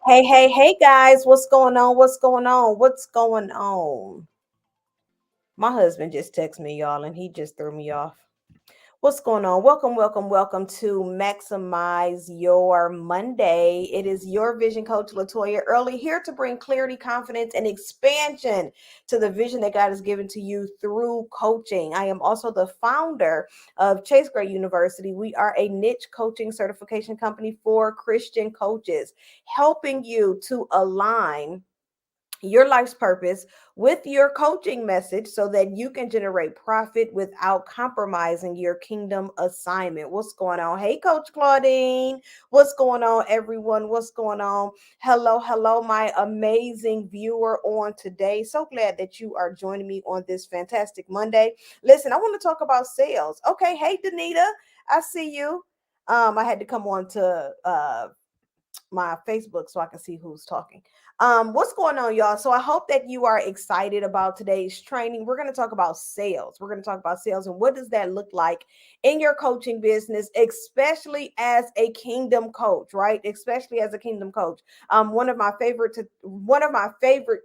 Hey, guys, what's going on? What's going on? What's going on? My husband just texted me, y'all, and he just threw me off. What's going on? Welcome to Maximize Your Monday. It is your Vision Coach LaToya Early here to bring clarity, confidence, and expansion to the vision that God has given to you through coaching. I am also the founder of Chase Gray University. We are a niche coaching certification company for Christian coaches, helping you to align your life's purpose with your coaching message so that you can generate profit without compromising your kingdom assignment. What's going on? Hey, Coach Claudine. What's going on, everyone? What's going on? Hello, my amazing viewer on today. So glad that you are joining me on this fantastic Monday. Listen, I want to talk about sales. Okay, hey, Danita, I see you. I had to come on to my Facebook so I can see who's talking. What's going on, y'all? So I hope that you are excited about today's training. We're going to talk about sales. We're going to talk about sales and what does that look like in your coaching business, especially as a kingdom coach, right? Especially as a kingdom coach. One of my favorite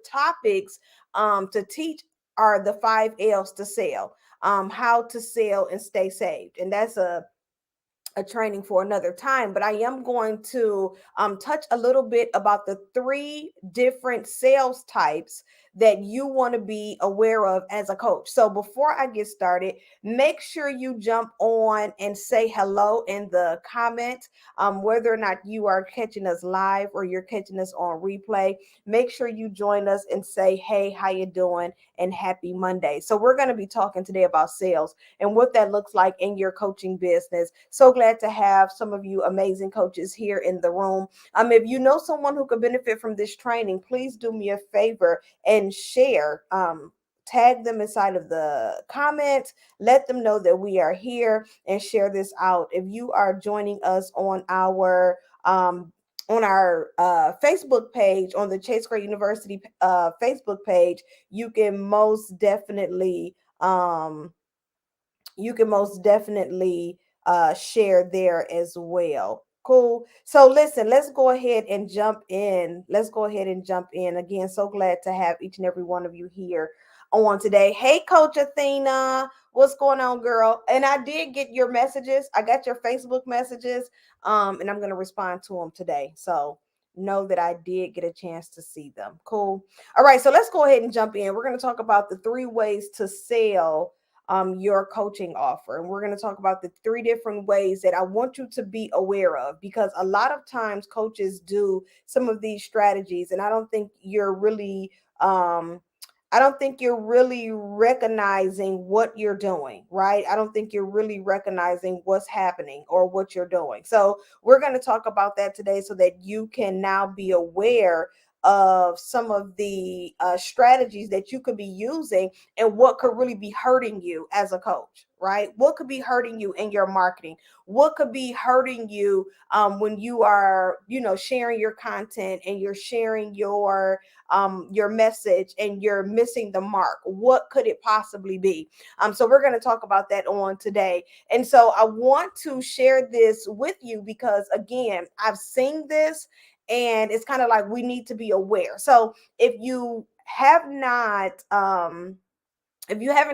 topics to teach are the 5 L's to sell. How to sell and stay saved, and that's a training for another time, but I am going to touch a little bit about the 3 different sales types that you want to be aware of as a coach. So before I get started, make sure you jump on and say hello in the comments, whether or not you are catching us live or you're catching us on replay. Make sure you join us and say, hey, how you doing? And happy Monday. So we're going to be talking today about sales and what that looks like in your coaching business. So glad to have some of you amazing coaches here in the room. If you know someone who could benefit from this training, please do me a favor and share tag them inside of the comments. Let them know that we are here and share this out. If you are joining us on our Facebook page, on the Chase Gray University Facebook page, you can most definitely um, share there as well. Cool. So listen, let's go ahead and jump in. Let's go ahead and jump in. Again, so glad to have each and every one of you here on today. Hey, Coach Athena, what's going on, girl? And I did get your messages. I got your Facebook messages, and I'm going to respond to them today. So know that I did get a chance to see them. Cool. All right, so let's go ahead and jump in. We're going to talk about the 3 ways to sell your coaching offer. And we're going to talk about the 3 different ways that I want you to be aware of, because a lot of times coaches do some of these strategies, and I don't think you're really recognizing what you're doing, right? I don't think you're really recognizing what's happening or what you're doing. So we're going to talk about that today so that you can now be aware of some of the strategies that you could be using and what could really be hurting you as a coach, right? What could be hurting you in your marketing? What could be hurting you when you are, sharing your content and you're sharing your message and you're missing the mark? What could it possibly be? So we're going to talk about that on today. And so I want to share this with you because, again, I've seen this and it's kind of like we need to be aware. So if you haven't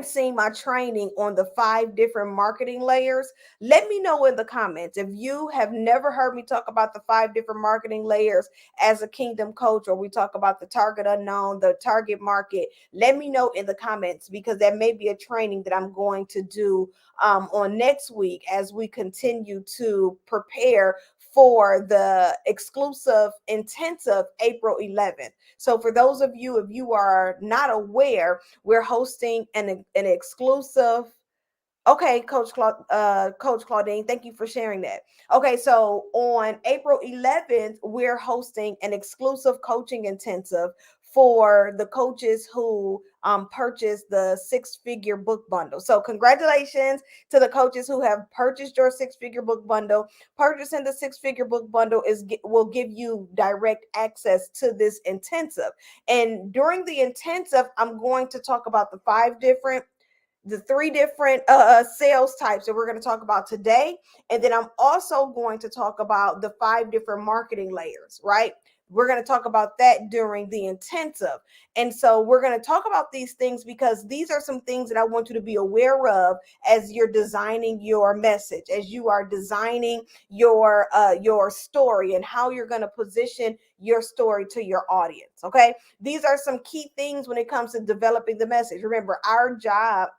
seen my training on the 5 different marketing layers, let me know in the comments. If you have never heard me talk about the 5 different marketing layers as a kingdom coach, or we talk about the target unknown, the target market, let me know in the comments, because that may be a training that I'm going to do on next week as we continue to prepare for the exclusive intensive April 11th. So for those of you, if you are not aware, we're hosting an exclusive. Okay, Coach Claudine, thank you for sharing that. Okay, so on April 11th, we're hosting an exclusive coaching intensive for the coaches who purchased the 6-figure book bundle. So congratulations to the coaches who have purchased your 6-figure book bundle. Purchasing the 6-figure book bundle will give you direct access to this intensive. And during the intensive, I'm going to talk about the 3 different sales types that we're going to talk about today. And then I'm also going to talk about the 5 different marketing layers, right? We're going to talk about that during the intensive. And so we're going to talk about these things because these are some things that I want you to be aware of as you're designing your message, as you are designing your story and how you're going to position your story to your audience. Okay. These are some key things when it comes to developing the message. Remember, our job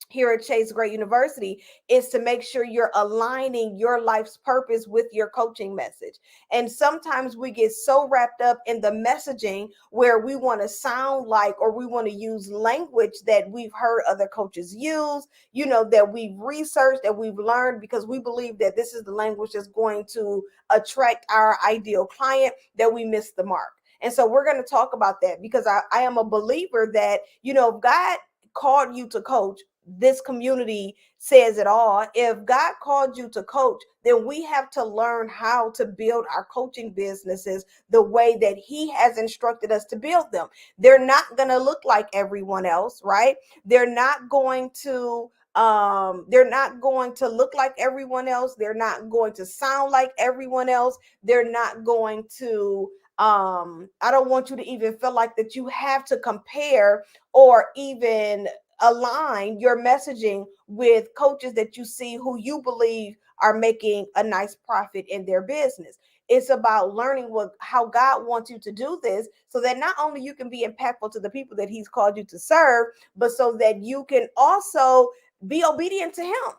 here at Chase Gray University is to make sure you're aligning your life's purpose with your coaching message. And sometimes we get so wrapped up in the messaging where we want to sound like, or we want to use language that we've heard other coaches use, that we've researched, that we've learned, because we believe that this is the language that's going to attract our ideal client, that we miss the mark. And so we're going to talk about that because I am a believer that, if God called you to coach, this community says it all. If God called you to coach, then we have to learn how to build our coaching businesses the way that He has instructed us to build them. They're not going to look like everyone else, right? They're not going to look like everyone else. They're not going to sound like everyone else. They're not going to I don't want you to even feel like that you have to compare or even align your messaging with coaches that you see who you believe are making a nice profit in their business. It's about learning how God wants you to do this so that not only you can be impactful to the people that He's called you to serve, but so that you can also be obedient to Him,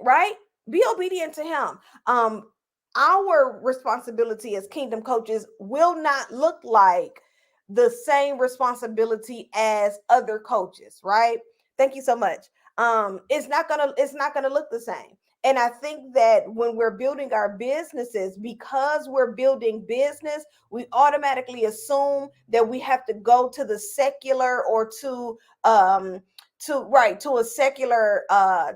right? Be obedient to Him. Our responsibility as kingdom coaches will not look like the same responsibility as other coaches, right? Thank you so much. It's not gonna look the same. And I think that when we're building our businesses, because we're building business, we automatically assume that we have to go to the secular or um to a secular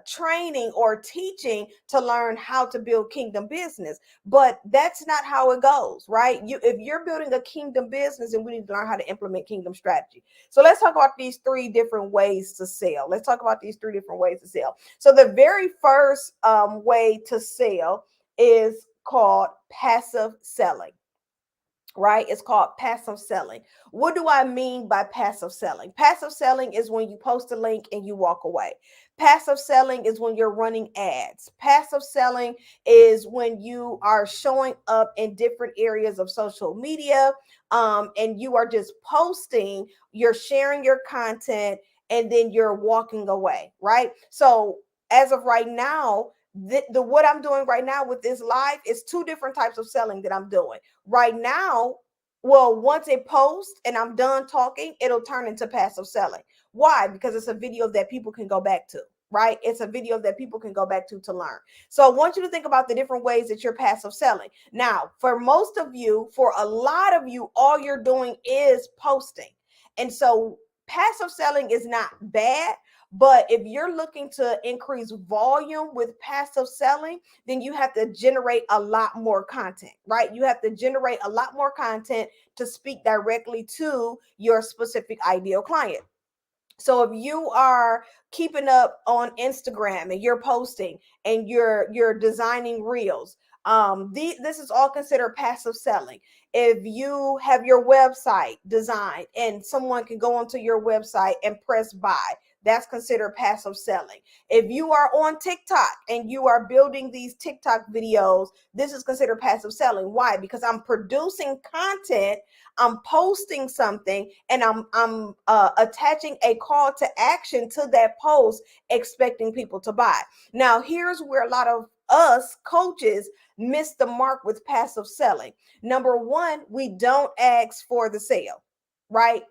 training or teaching to learn how to build kingdom business. But that's not how it goes, right? If you're building a kingdom business, and we need to learn how to implement kingdom strategy. So let's talk about these three different ways to sell. Let's talk about these three different ways to sell. So the very first way to sell is called passive selling, right? It's called passive selling. What do I mean by passive selling? Passive selling is when you post a link and you walk away. Passive selling is when you're running ads. Passive selling is when you are showing up in different areas of social media, and you are just posting, you're sharing your content, and then you're walking away, right? So as of right now, the what I'm doing right now with this live is two different types of selling that I'm doing right now. Well, once it posts and I'm done talking, it'll turn into passive selling. Why? Because it's a video that people can go back to, right? It's a video that people can go back to learn. So I want you to think about the different ways that you're passive selling. Now, for most of you, for a lot of you, all you're doing is posting. And so passive selling is not bad, but if you're looking to increase volume with passive selling, then you have to generate a lot more content, right? You have to generate a lot more content to speak directly to your specific ideal client. So if you are keeping up on Instagram and you're posting and you're designing reels, this is all considered passive selling. If you have your website designed and someone can go onto your website and press buy, that's considered passive selling. If you are on TikTok and you are building these TikTok videos, this is considered passive selling. Why? Because I'm producing content, I'm posting something, and I'm attaching a call to action to that post, expecting people to buy. Now, here's where a lot of us coaches miss the mark with passive selling. Number one, we don't ask for the sale, right?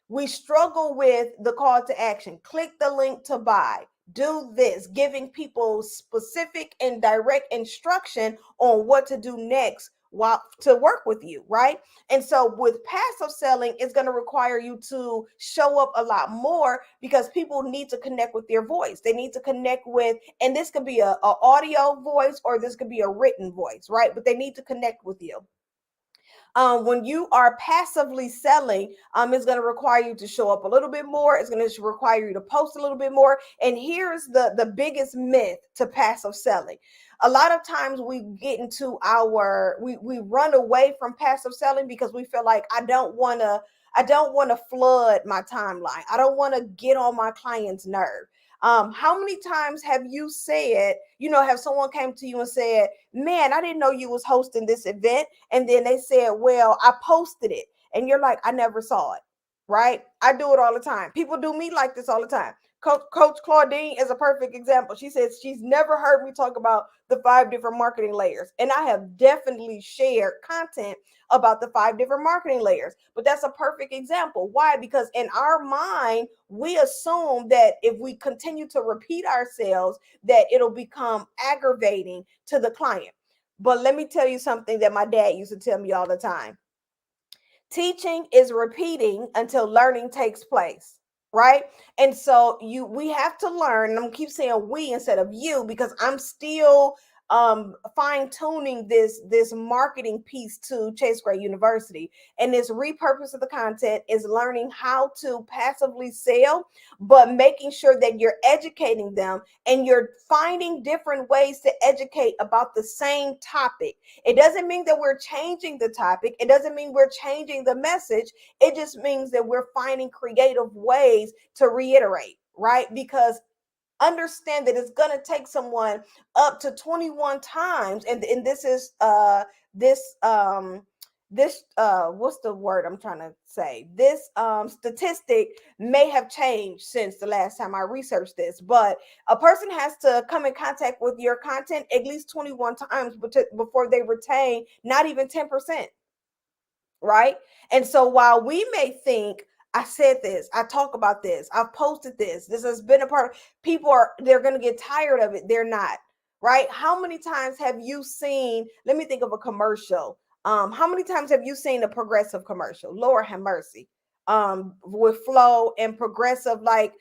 We struggle with the call to action. Click the link to buy. Do this, giving people specific and direct instruction on what to do next while to work with you, right? And so with passive selling, it's going to require you to show up a lot more because people need to connect with your voice. They need to connect with, and this could be a audio voice or this could be a written voice, right? But they need to connect with you. When you are passively selling, it's going to require you to show up a little bit more. It's going to require you to post a little bit more. And here's the biggest myth to passive selling. A lot of times we get into we run away from passive selling because we feel like I don't want to flood my timeline. I don't want to get on my client's nerve. How many times have you said, have someone came to you and said, man, I didn't know you was hosting this event. And then they said, well, I posted it. And you're like, I never saw it. Right? I do it all the time. People do me like this all the time. Coach Claudine is a perfect example. She says she's never heard me talk about the 5 different marketing layers. And I have definitely shared content about the 5 different marketing layers. But that's a perfect example. Why? Because in our mind, we assume that if we continue to repeat ourselves, that it'll become aggravating to the client. But let me tell you something that my dad used to tell me all the time. Teaching is repeating until learning takes place, right? And so we have to learn, and I'm gonna keep saying we instead of you because I'm still fine tuning this marketing piece to Chase Gray University. And this repurpose of the content is learning how to passively sell, but making sure that you're educating them and you're finding different ways to educate about the same topic. It doesn't mean that we're changing the topic. It doesn't mean we're changing the message. It just means that we're finding creative ways to reiterate, right? Because understand that it's going to take someone up to 21 times. And this is what's the word I'm trying to say? This statistic may have changed since the last time I researched this, but a person has to come in contact with your content at least 21 times before they retain not even 10%, right? And so while we may think, I said this, I talk about this, I've posted this has been a part of, they're going to get tired of it. They're not. right? How many times have you seen, let me think of a commercial. How many times have you seen a Progressive commercial? Lord have mercy. With Flow and Progressive, like,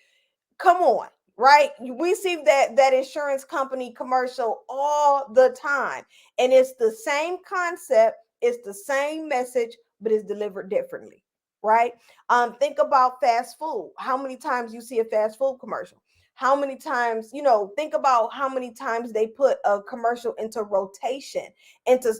come on, right? We see that insurance company commercial all the time, and it's the same concept, it's the same message, but it's delivered differently, right? Think about fast food. How many times you see a fast food commercial? How many times, think about how many times they put a commercial into rotation, into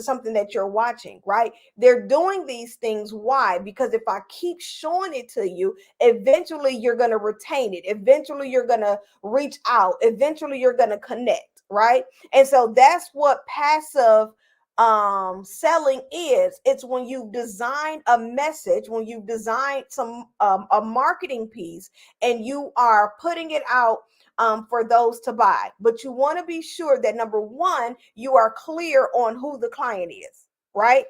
something that you're watching, right? They're doing these things. Why? Because if I keep showing it to you, eventually you're going to retain it. Eventually you're going to reach out. Eventually you're going to connect, right? And so that's what passive selling is. It's when you design a message, when you design some a marketing piece, and you are putting it out for those to buy. But you want to be sure that, number one, you are clear on who the client is, right?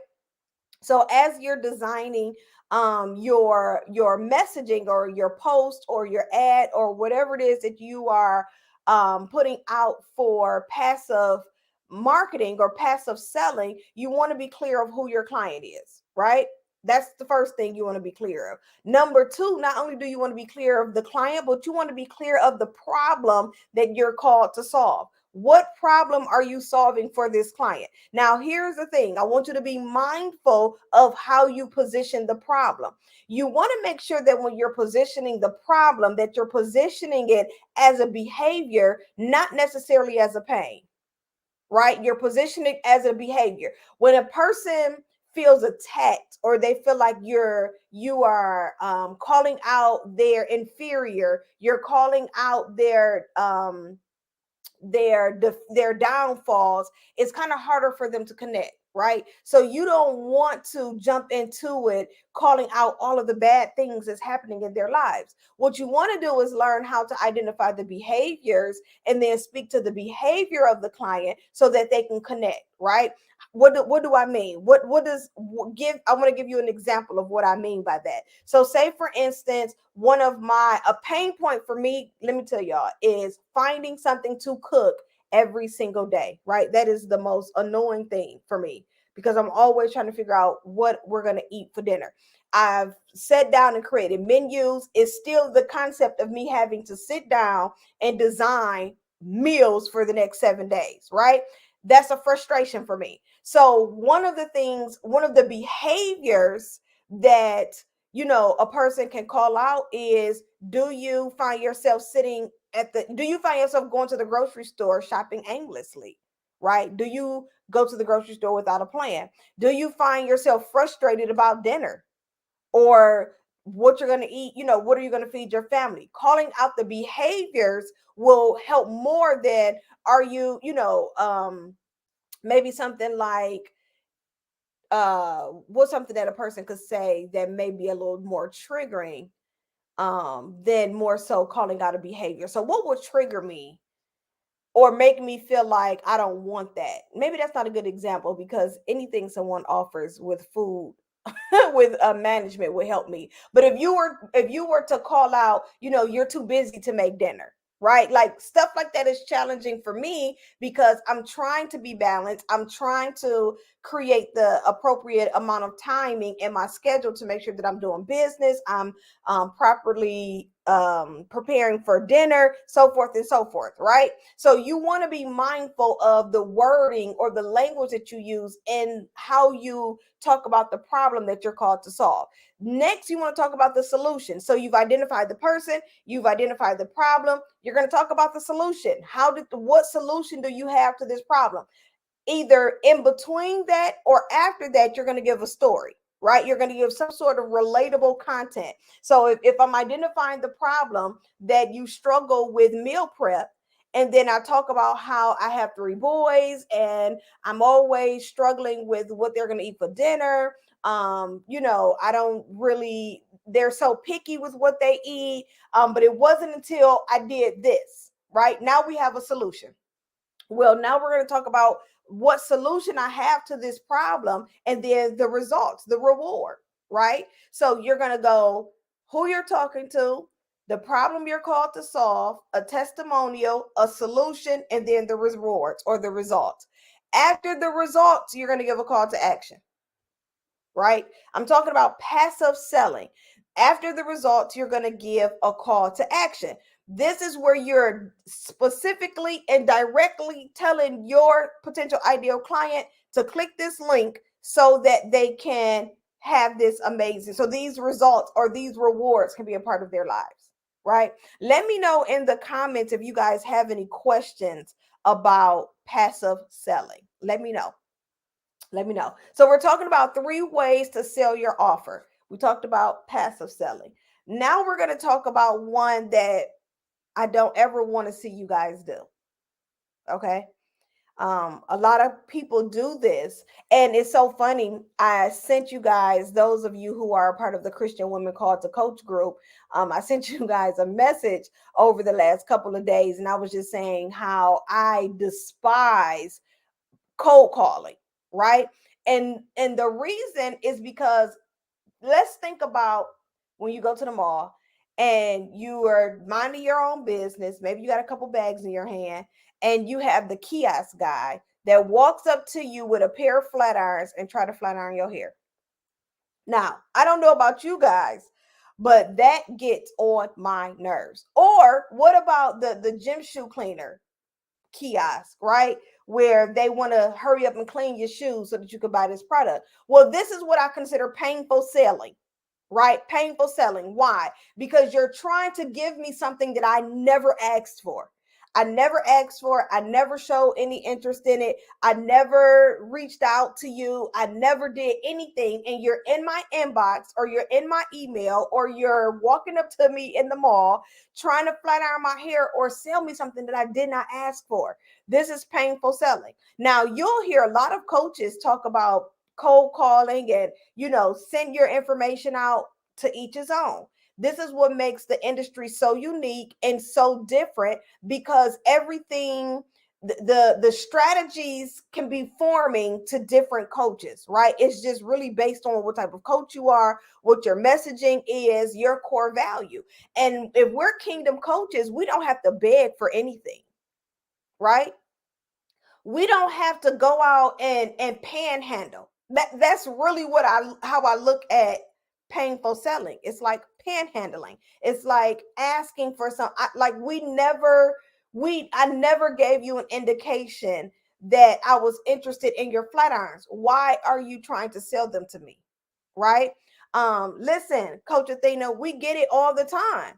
So as you're designing your messaging or your post or your ad or whatever it is that you are putting out for passive marketing or passive selling, you want to be clear of who your client is, right? That's the first thing you want to be clear of. Number two, not only do you want to be clear of the client, but you want to be clear of the problem that you're called to solve. What problem are you solving for this client? Now, here's the thing. I want you to be mindful of how you position the problem. You want to make sure that when you're positioning the problem, that you're positioning it as a behavior, not necessarily as a pain, right? You're positioning it as a behavior. When a person feels attacked, or they feel like you are calling out their inferior, you're calling out their downfalls, it's kind of harder for them to connect, right? So you don't want to jump into it calling out all of the bad things that's happening in their lives. What you want to do is learn how to identify the behaviors and then speak to the behavior of the client so that they can connect, right? What do I mean? What does give I want to give you an example of what I mean by that. So say for instance, one of a pain point for me, let me tell y'all, is finding something to cook every single day, right? That is the most annoying thing for me because I'm always trying to figure out what we're going to eat for dinner. I've sat down and created menus. It's still the concept of me having to sit down and design meals for the next 7 days, right? That's a frustration for me. So one of the behaviors that a person can call out is, do you find yourself do you find yourself going to the grocery store shopping aimlessly, right? Do you go to the grocery store without a plan? Do you find yourself frustrated about dinner or what you're going to eat? What are you going to feed your family? Calling out the behaviors will help more than, are you, maybe something like, what's something that a person could say that may be a little more triggering than more so calling out a behavior. So what would trigger me or make me feel like I don't want that? Maybe that's not a good example, because anything someone offers with food with management would help me. But if you were to call out, you're too busy to make dinner, right? Like stuff like that is challenging for me because I'm trying to be balanced. I'm trying to create the appropriate amount of timing in my schedule to make sure that I'm doing business, I'm properly preparing for dinner, so forth and so forth, right? So you want to be mindful of the wording or the language that you use and how you talk about the problem that you're called to solve. Next, you want to talk about the solution. So you've identified the person, you've identified the problem. You're going to talk about the solution. What solution do you have to this problem? Either in between that or after that, you're going to give a story, right? You're going to give some sort of relatable content. So if I'm identifying the problem that you struggle with meal prep, and then I talk about how I have 3 boys and I'm always struggling with what they're going to eat for dinner. I don't really, they're so picky with what they eat. But it wasn't until I did this, right? Now we have a solution. Well, now we're going to talk about what solution I have to this problem and then the results, the reward, right? So you're going to go who you're talking to, the problem you're called to solve, a testimonial, a solution, and then the rewards or the results. After the results, you're going to give a call to action, right? I'm talking about passive selling. After the results, you're going to give a call to action. This is where you're specifically and directly telling your potential ideal client to click this link so that they can have this amazing. So these results or these rewards can be a part of their lives, right? Let me know in the comments if you guys have any questions about passive selling. Let me know. Let me know. So we're talking about 3 ways to sell your offer. We talked about passive selling. Now we're going to talk about one that I don't ever want to see you guys do. Okay. A lot of people do this, and it's so funny. I sent you guys, those of you who are a part of the Christian Women Called to Coach group, I sent you guys a message over the last couple of days, and I was just saying how I despise cold calling, right? And the reason is because let's think about when you go to the mall and you are minding your own business, maybe you got a couple bags in your hand, and you have the kiosk guy that walks up to you with a pair of flat irons and try to flat iron your hair. Now, I don't know about you guys, but that gets on my nerves. Or what about the gym shoe cleaner kiosk, right? Where they want to hurry up and clean your shoes so that you can buy this product. Well, this is what I consider painful selling, right? Painful selling. Why? Because you're trying to give me something that I never asked for. I never asked for it. I never showed any interest in it. I never reached out to you. I never did anything. And you're in my inbox or you're in my email or you're walking up to me in the mall trying to flat iron my hair or sell me something that I did not ask for. This is painful selling. Now, you'll hear a lot of coaches talk about cold calling and, send your information out to each his own. This is what makes the industry so unique and so different because everything the strategies can be forming to different coaches, right? It's just really based on what type of coach you are, what your messaging is, your core value. And if we're kingdom coaches, we don't have to beg for anything, right? We don't have to go out and panhandle. That's really how I look at painful selling. It's like panhandling. It's like asking for some like I never gave you an indication that I was interested in your flat irons. Why are you trying to sell them to me? Right? Listen, Coach Athena, we get it all the time,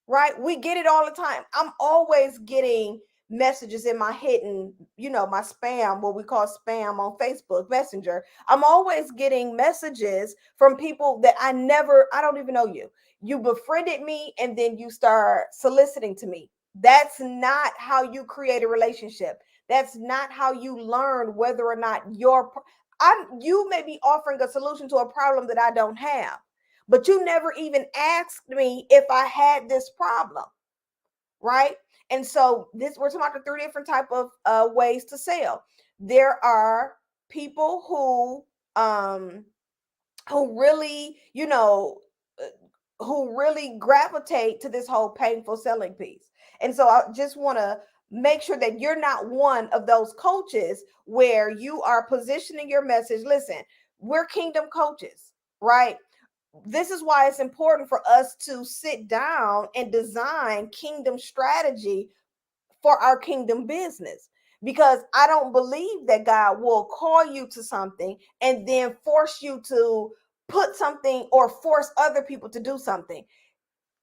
right? We get it all the time. I'm always getting messages in my hidden, my spam, what we call spam on Facebook Messenger. I'm always getting messages from people that I don't even know you. You befriended me and then you start soliciting to me. That's not how you create a relationship. That's not how you learn whether or not you may be offering a solution to a problem that I don't have, but you never even asked me if I had this problem, right? And so we're talking about the 3 different type of ways to sell. There are people who really, who really gravitate to this whole painful selling piece. And so I just want to make sure that you're not one of those coaches where you are positioning your message. Listen, we're kingdom coaches, right? This is why it's important for us to sit down and design kingdom strategy for our kingdom business, because I don't believe that God will call you to something and then force you to put something or force other people to do something.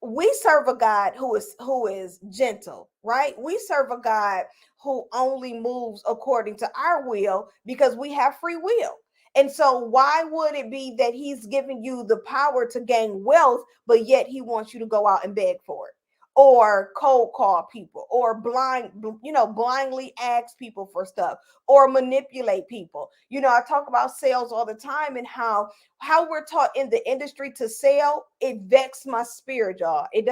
We serve a God who is gentle, right? We serve a God who only moves according to our will because we have free will. And so why would it be that he's giving you the power to gain wealth, but yet he wants you to go out and beg for it? Or cold call people, or blindly ask people for stuff, or manipulate people. I talk about sales all the time and how we're taught in the industry to sell. It vexes my spirit, y'all. It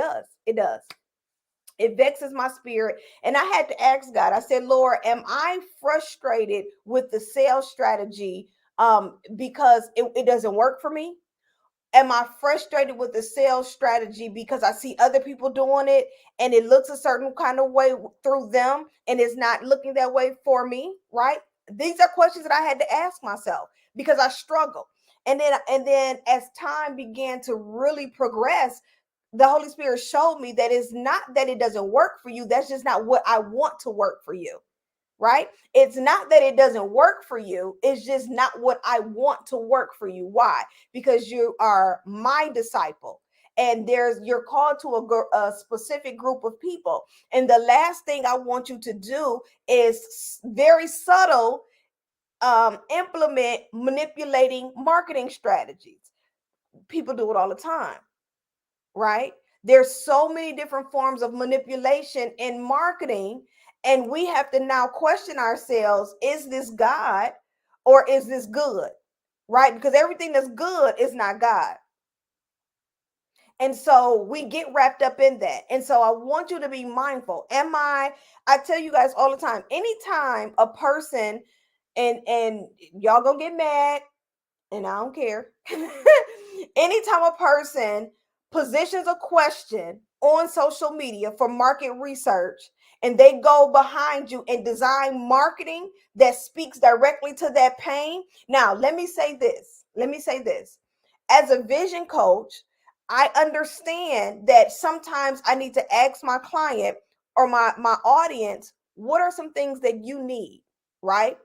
vexes my spirit. And I had to ask God, I said, Lord, am I frustrated with the sales strategy because it doesn't work for me? Am I frustrated with the sales strategy because I see other people doing it and it looks a certain kind of way through them and it's not looking that way for me, right? These are questions that I had to ask myself because I struggle. And then as time began to really progress, the Holy Spirit showed me that it's not that it doesn't work for you. That's just not what I want to work for you, right? It's not that it doesn't work for you. It's just not what I want to work for you. Why? Because you are my disciple. And you're called to a specific group of people. And the last thing I want you to do is very subtle, implement manipulating marketing strategies. People do it all the time, right? There's so many different forms of manipulation in marketing, and we have to now question ourselves, is this God or is this good? Right? Because everything that's good is not God. And so we get wrapped up in that. And so I want you to be mindful. I tell you guys all the time, anytime a person, and y'all gonna get mad, and I don't care. Anytime a person positions a question on social media for market research and they go behind you and design marketing that speaks directly to that pain. Now, let me say this. Let me say this. As a vision coach, I understand that sometimes I need to ask my client or my audience, what are some things that you need, right?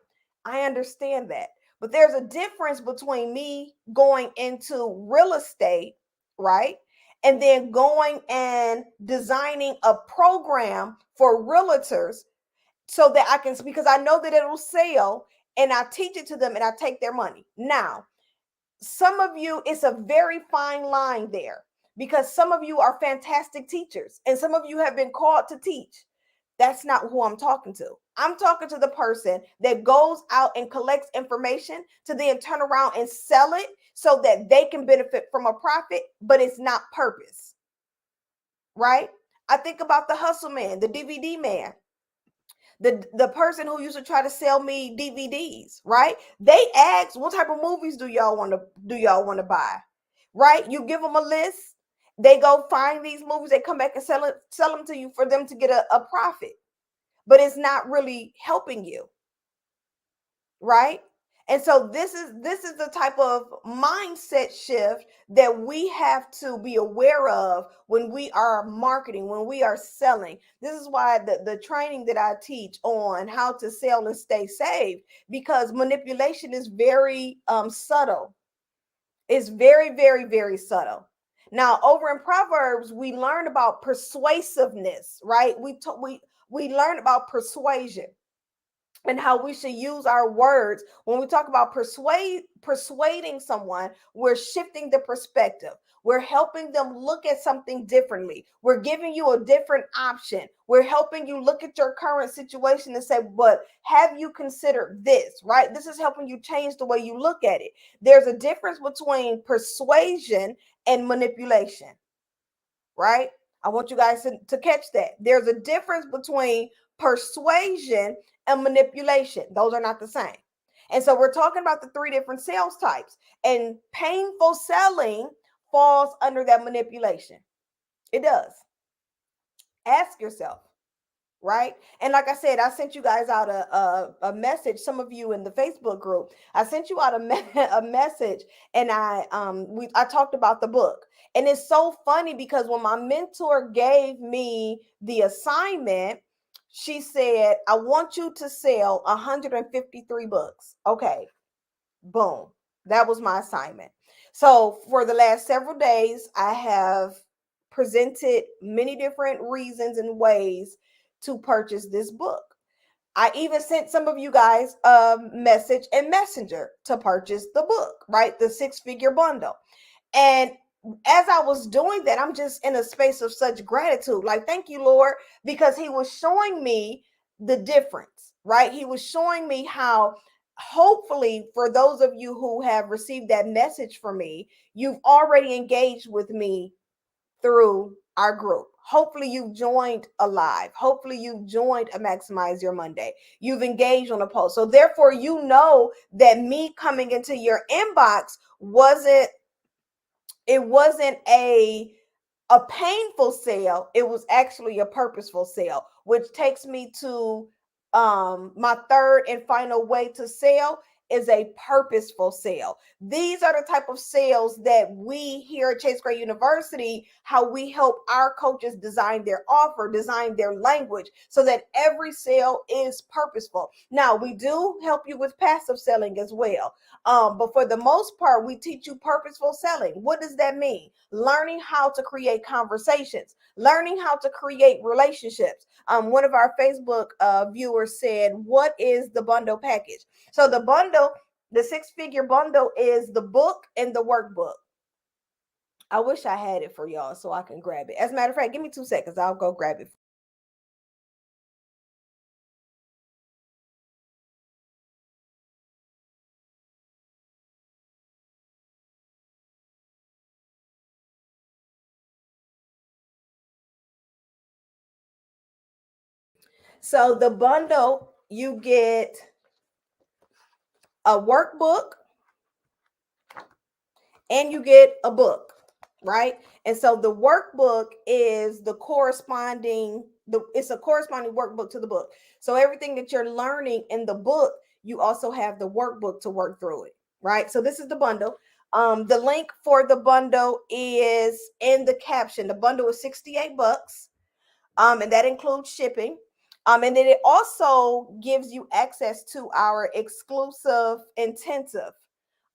I understand that. But there's a difference between me going into real estate, right? And then going and designing a program for realtors so that I can, because I know that it'll sell, and I teach it to them and I take their money. Now, some of you, it's a very fine line there because some of you are fantastic teachers and some of you have been called to teach. That's not who I'm talking to. I'm talking to the person that goes out and collects information to then turn around and sell it so that they can benefit from a profit, but it's not purpose, right? I think about the hustle man, the DVD man, the person who used to try to sell me DVDs, right? They ask, what type of movies do y'all want to buy? Right? You give them a list, they go find these movies, they come back and sell them to you for them to get a profit. But it's not really helping you, right? And so this is the type of mindset shift that we have to be aware of when we are marketing, when we are selling. This is why the training that I teach on how to sell and stay saved, because manipulation is very subtle. It's very, very, very subtle. Now, over in Proverbs, we learn about persuasiveness, right? We learn about persuasion and how we should use our words. When we talk about persuading someone, we're shifting the perspective. We're helping them look at something differently. We're giving you a different option. We're helping you look at your current situation and say, but have you considered this, right? This is helping you change the way you look at it. There's a difference between persuasion and manipulation, right? I want you guys to catch that. There's a difference between persuasion and manipulation. Those are not the same. And so we're talking about the three different sales types, and painful selling falls under that manipulation. It does. Ask yourself, right? And like I said, I sent you guys out a message. Some of you in the Facebook group, I sent you out a message, and I talked about the book. And it's so funny because when my mentor gave me the assignment, she said, I want you to sell 153 books. Okay, boom. That was my assignment. So for the last several days, I have presented many different reasons and ways to purchase this book. I even sent some of you guys a message and messenger to purchase the book, right? The 6-figure bundle. And as I was doing that, I'm just in a space of such gratitude. Like, thank you, Lord, because he was showing me the difference, right? He was showing me how, hopefully, for those of you who have received that message from me, you've already engaged with me through our group. Hopefully you've joined a live. Hopefully you've joined a Maximize Your Monday. You've engaged on a post. So therefore, you know that me coming into your inbox wasn't it wasn't a painful sale, it was actually a purposeful sale, which takes me to my third and final way to sell is a purposeful sale. These are the type of sales that we here at Chase Gray University, how we help our coaches design their offer, design their language so that every sale is purposeful. Now, we do help you with passive selling as well. But for the most part, we teach you purposeful selling. What does that mean? Learning how to create conversations, learning how to create relationships. One of our Facebook viewers said, what is the bundle package? So the bundle, the six-figure bundle is the book and the workbook. I wish I had it for y'all so I can grab it. As a matter of fact, give me 2 seconds. I'll go grab it. So the bundle, you get a workbook and you get a book, right? And so the workbook is the corresponding, it's a corresponding workbook to the book. So everything that you're learning in the book, you also have the workbook to work through it, right? So this is the bundle. The link for the bundle is in the caption. The bundle is 68 bucks. And that includes shipping. And then it also gives you access to our exclusive intensive.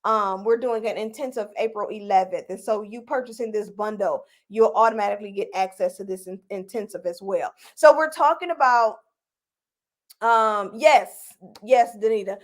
We're doing an intensive April 11th. And so you purchasing this bundle, you'll automatically get access to this intensive as well. So we're talking about yes, Danita.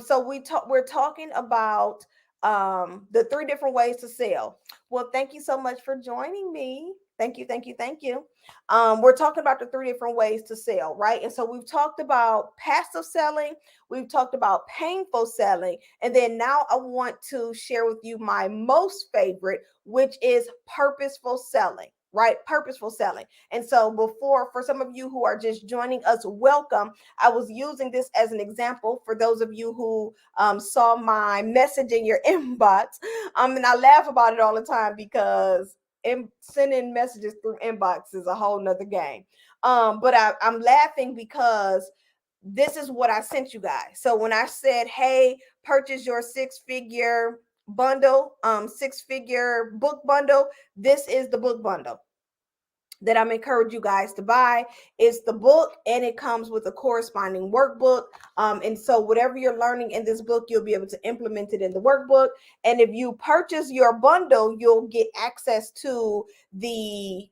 So we're talking about the three different ways to sell. Well, thank you so much for joining me. Thank you, thank you, thank you. We're talking about the three different ways to sell, right? And so we've talked about passive selling, we've talked about painful selling, and then now I want to share with you my most favorite, which is purposeful selling, right? Purposeful selling. And so before, for some of you who are just joining us, welcome. I was using this as an example for those of you who saw my message in your inbox. And I laugh about it all the time because sending messages through inbox is a whole nother game. But I'm laughing because this is what I sent you guys. So when I said, hey, purchase your six-figure bundle, six-figure book bundle, this is the book bundle that I'm encouraging you guys to buy. It's the book and it comes with a corresponding workbook. And so whatever you're learning in this book, you'll be able to implement it in the workbook. And if you purchase your bundle, you'll get access to the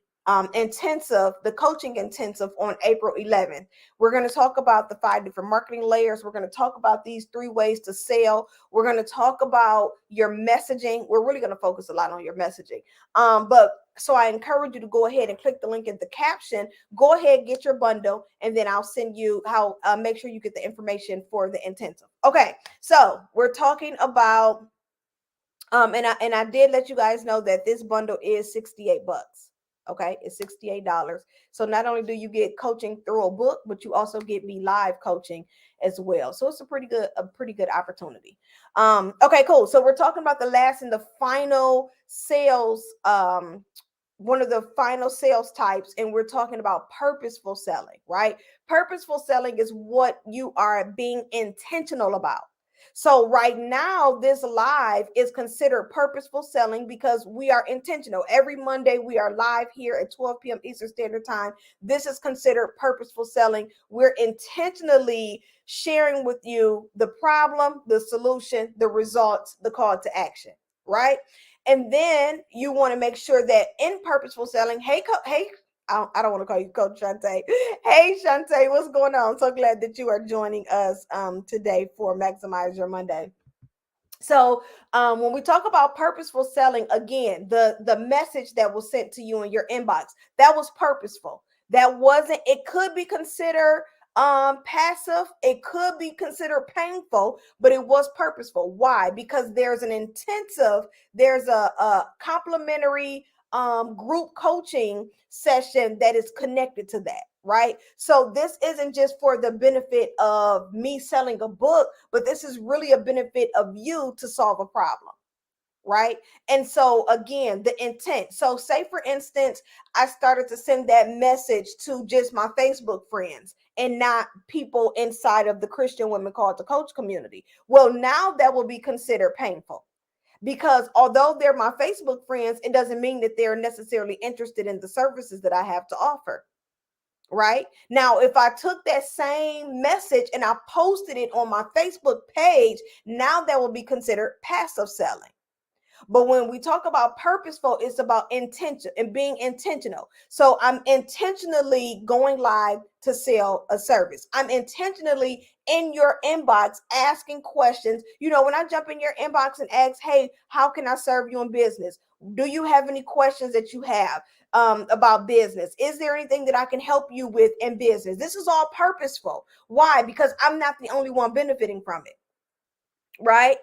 intensive, the coaching intensive on April 11th. We're going to talk about the 5 different marketing layers. We're going to talk about these 3 ways to sell. We're going to talk about your messaging. We're really going to focus a lot on your messaging. But so I encourage you to go ahead and click the link in the caption. Go ahead, get your bundle, and then I'll send you how, make sure you get the information for the intensive. Okay, so we're talking about, and I did let you guys know that this bundle is 68 bucks. Okay, it's $68. So not only do you get coaching through a book, but you also get me live coaching as well. So it's a pretty good opportunity. Okay, cool. So we're talking about the last and the final sales, one of the final sales types, and we're talking about purposeful selling, right? Purposeful selling is what you are being intentional about. So right now, this live is considered purposeful selling because we are intentional. Every Monday, we are live here at 12 p.m. Eastern Standard Time. This is considered purposeful selling. We're intentionally sharing with you the problem, the solution, the results, the call to action, right? And then you want to make sure that in purposeful selling, hey, I don't want to call you Coach Shantae. Hey, Shantae, what's going on? I'm so glad that you are joining us today for Maximize Your Monday. So when we talk about purposeful selling, again, the message that was sent to you in your inbox, that was purposeful. That wasn't, it could be considered passive, it could be considered painful, but it was purposeful. Why? Because there's an intensive, there's a complimentary group coaching session that is connected to that, right? So this isn't just for the benefit of me selling a book, but this is really a benefit of you to solve a problem. right? And so again, the intent. So say for instance, I started to send that message to just my Facebook friends and not people inside of the Christian Women Called to Coach community. Well, now that will be considered painful, because although they're my Facebook friends, it doesn't mean that they're necessarily interested in the services that I have to offer. Right now, if I took that same message and I posted it on my Facebook page, now that will be considered passive selling. But when we talk about purposeful, it's about intention and being intentional. So I'm intentionally going live to sell a service. I'm intentionally in your inbox asking questions. You know, when I jump in your inbox and ask, hey, how can I serve you in business? Do you have any questions that you have about business? Is there anything that I can help you with in business? This is all purposeful. Why? Because I'm not the only one benefiting from it, right?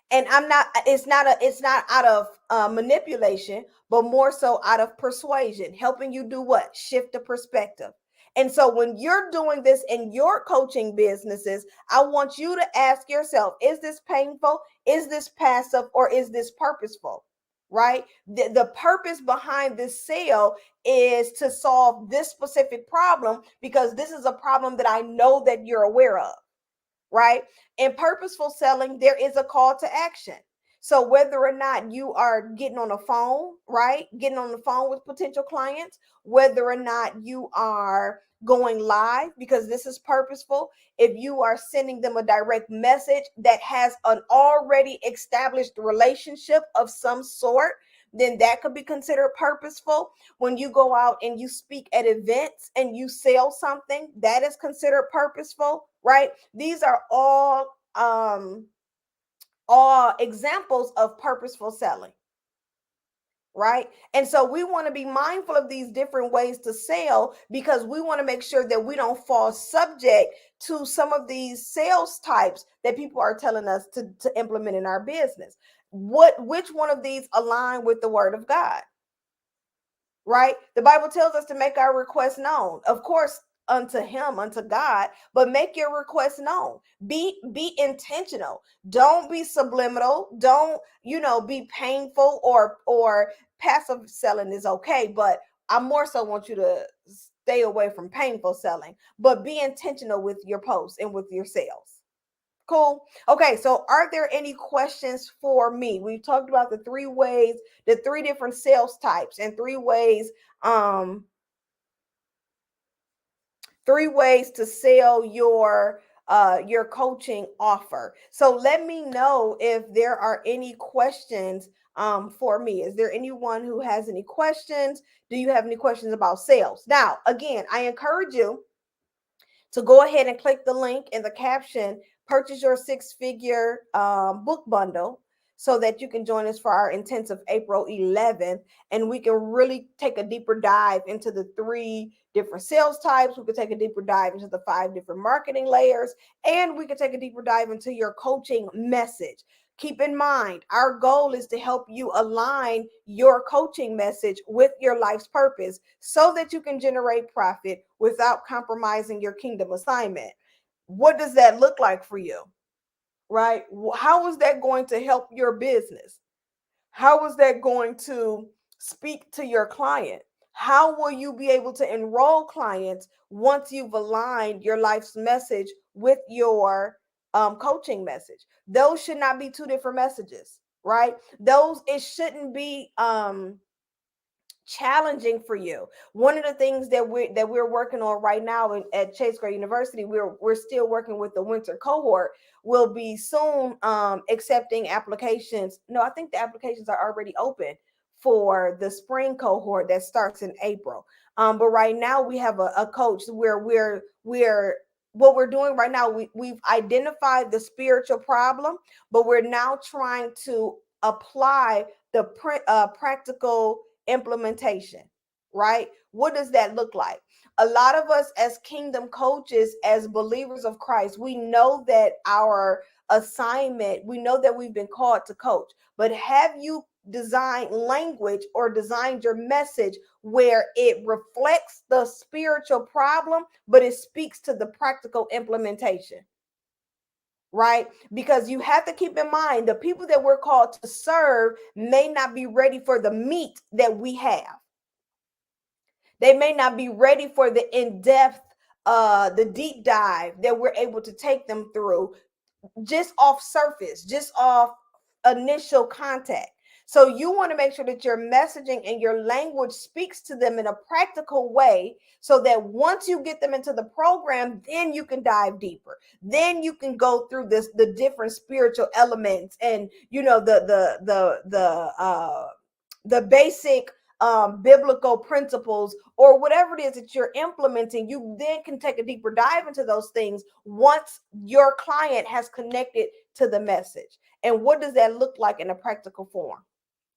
And I'm not, it's not out of manipulation, but more so out of persuasion, helping you do what? Shift the perspective. And so when you're doing this in your coaching businesses, I want you to ask yourself, is this painful? Is this passive? Or is this purposeful? Right? The purpose behind this sale is to solve this specific problem, because this is a problem that I know that you're aware of, right? In purposeful selling, there is a call to action. So whether or not you are getting on the phone, right? Getting on the phone with potential clients, whether or not you are going live, because this is purposeful, if you are sending them a direct message that has an already established relationship of some sort, then that could be considered purposeful. When you go out and you speak at events and you sell something, that is considered purposeful, right? These are all examples of purposeful selling, right? And so we want to be mindful of these different ways to sell, because we want to make sure that we don't fall subject to some of these sales types that people are telling us to implement in our business. Which one of these align with the word of God? Right? The Bible tells us to make our requests known. Of course, unto him, unto God, but make your requests known. Be intentional. Don't be subliminal. Don't, be painful, or passive selling is okay, but I more so want you to stay away from painful selling, but be intentional with your posts and with your sales. Cool. Okay, so are there any questions for me? We've talked about the three ways, the three different sales types, and um, three ways to sell your coaching offer. So let me know if there are any questions for me. Is there anyone who has any questions? Do you have any questions about sales? Now, again, I encourage you to go ahead and click the link in the caption, purchase your six-figure book bundle, so that you can join us for our intensive April 11th. And we can really take a deeper dive into the three different sales types. We could take a deeper dive into the 5 different marketing layers, and we could take a deeper dive into your coaching message. Keep in mind, our goal is to help you align your coaching message with your life's purpose, so that you can generate profit without compromising your kingdom assignment. What does that look like for you? Right? How is that going to help your business? How is that going to speak to your client? How will you be able to enroll clients once you've aligned your life's message with your coaching message? Those should not be two different messages, right? It shouldn't be challenging for you. One of the things that we're working on right now at Chase Gray University, we're still working with the winter cohort. We'll be soon accepting applications. No, I think the applications are already open for the spring cohort that starts in April. But right now we have a coach where we're what we're doing right now, we've identified the spiritual problem, but we're now trying to apply the practical implementation, right? What does that look like? A lot of us as kingdom coaches, as believers of Christ, we know that our assignment, we know that we've been called to coach, but have you designed language or designed your message where it reflects the spiritual problem, but it speaks to the practical implementation? right? Because you have to keep in mind the people that we're called to serve may not be ready for the meat that we have. They may not be ready for the in-depth, the deep dive that we're able to take them through just off surface, just off initial contact. So you want to make sure that your messaging and your language speaks to them in a practical way so that once you get them into the program, then you can dive deeper. Then you can go through the different spiritual elements and the basic biblical principles or whatever it is that you're implementing. You then can take a deeper dive into those things once your client has connected to the message. And what does that look like in a practical form?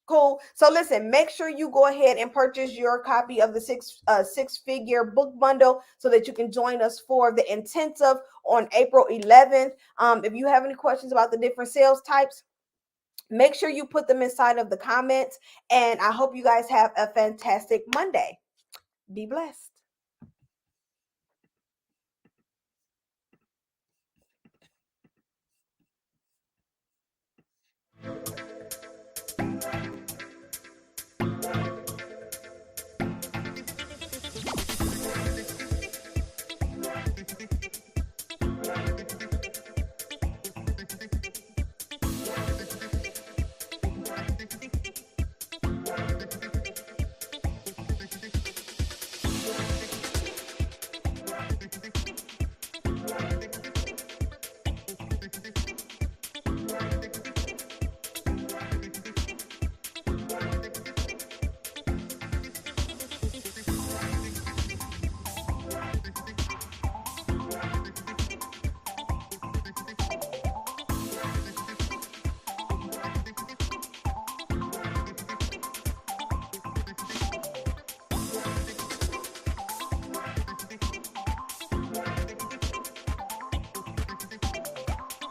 Cool. So listen, make sure you go ahead and purchase your copy of the six-figure book bundle so that you can join us for the intensive on April 11th. If you have any questions about the different sales types, make sure you put them inside of the comments. And I hope you guys have a fantastic Monday. Be blessed.